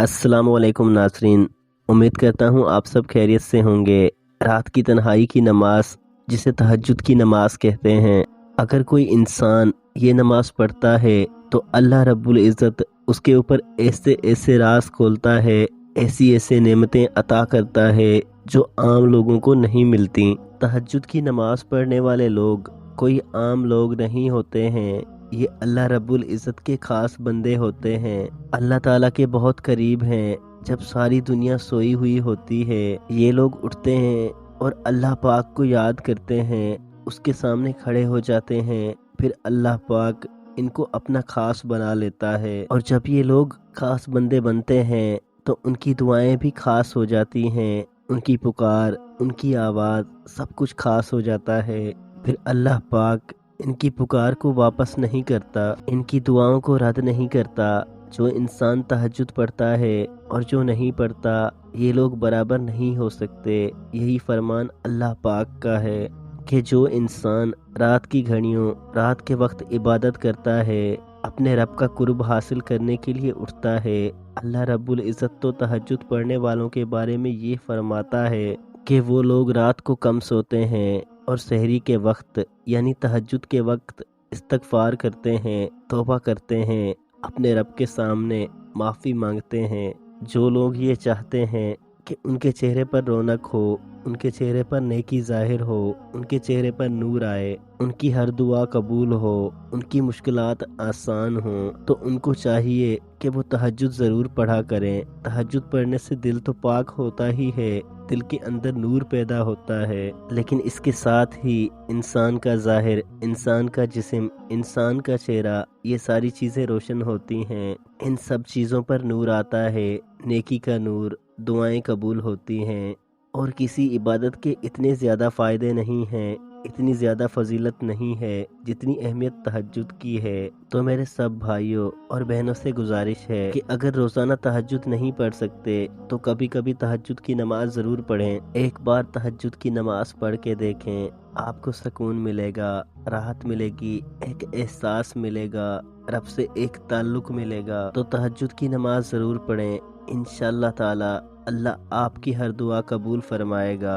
अस्सलाम वालेकुम नाज़रीन। उम्मीद करता हूँ आप सब खैरियत से होंगे। रात की तन्हाई की नमाज जिसे तहज्जुद की नमाज कहते हैं, अगर कोई इंसान ये नमाज पढ़ता है तो अल्लाह रब्बुल इज़्ज़त उसके ऊपर ऐसे ऐसे राज खोलता है, ऐसी ऐसे नेमतें अता करता है जो आम लोगों को नहीं मिलती। तहज्जुद की नमाज पढ़ने वाले लोग कोई आम लोग नहीं होते हैं, ये अल्लाह रब्बुल इज़्ज़त के ख़ास बंदे होते हैं। अल्लाह ताला के बहुत करीब हैं। जब सारी दुनिया सोई हुई होती है, ये लोग उठते हैं और अल्लाह पाक को याद करते हैं, उसके सामने खड़े हो जाते हैं। फिर अल्लाह पाक इनको अपना ख़ास बना लेता है, और जब ये लोग ख़ास बंदे बनते हैं तो उनकी दुआएं भी ख़ास हो जाती हैं। उनकी पुकार, उनकी आवाज़, सब कुछ ख़ास हो जाता है। फिर अल्लाह पाक इनकी पुकार को वापस नहीं करता, इनकी दुआओं को रद्द नहीं करता। जो इंसान तहज्जुद पढ़ता है और जो नहीं पढ़ता, ये लोग बराबर नहीं हो सकते। यही फरमान अल्लाह पाक का है कि जो इंसान रात की घड़ियों, रात के वक्त इबादत करता है, अपने रब का कुर्ब हासिल करने के लिए उठता है, अल्लाह रब्बुल इज़्ज़त तो तहज्जुद पढ़ने वालों के बारे में ये फरमाता है कि वो लोग रात को कम सोते हैं और सहरी के वक्त यानी तहज्जुद के वक्त इस्तगफार करते हैं, तौबा करते हैं, अपने रब के सामने माफ़ी मांगते हैं। जो लोग ये चाहते हैं कि उनके चेहरे पर रौनक हो, उनके चेहरे पर नेकी ज़ाहिर हो, उनके चेहरे पर नूर आए, उनकी हर दुआ कबूल हो, उनकी मुश्किलात आसान हों, तो उनको चाहिए कि वो तहज्जुद ज़रूर पढ़ा करें। तहज्जुद पढ़ने से दिल तो पाक होता ही है, दिल के अंदर नूर पैदा होता है, लेकिन इसके साथ ही इंसान का ज़ाहिर, इंसान का जिस्म, इंसान का चेहरा, ये सारी चीज़ें रोशन होती हैं। इन सब चीज़ों पर नूर आता है, नेकी का नूर, दुआएं कबूल होती हैं। और किसी इबादत के इतने ज़्यादा फ़ायदे नहीं हैं, इतनी ज़्यादा फजीलत नहीं है जितनी अहमियत तहज्जुद की है। तो मेरे सब भाइयों और बहनों से गुजारिश है कि अगर रोज़ाना तहज्जुद नहीं पढ़ सकते तो कभी कभी तहज्जुद की नमाज ज़रूर पढ़ें। एक बार तहज्जुद की नमाज पढ़ के देखें, आपको सुकून मिलेगा, राहत मिलेगी, एक एहसास मिलेगा, रब से एक ताल्लुक़ मिलेगा। तो तहज्जुद की नमाज ज़रूर पढ़ें। इंशाअल्लाह ताला अल्लाह आपकी हर दुआ कबूल फरमाएगा।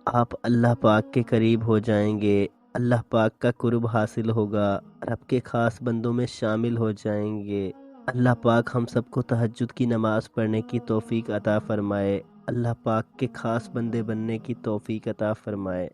आप अल्लाह पाक के करीब हो जाएंगे, अल्लाह पाक का कुर्ब हासिल होगा, रब के ख़ास बंदों में शामिल हो जाएंगे। अल्लाह पाक हम सबको तहज्जुद की नमाज़ पढ़ने की तौफ़ीक अता फ़रमाए। अल्लाह पाक के ख़ास बंदे बनने की तौफ़ीक अता फ़रमाए।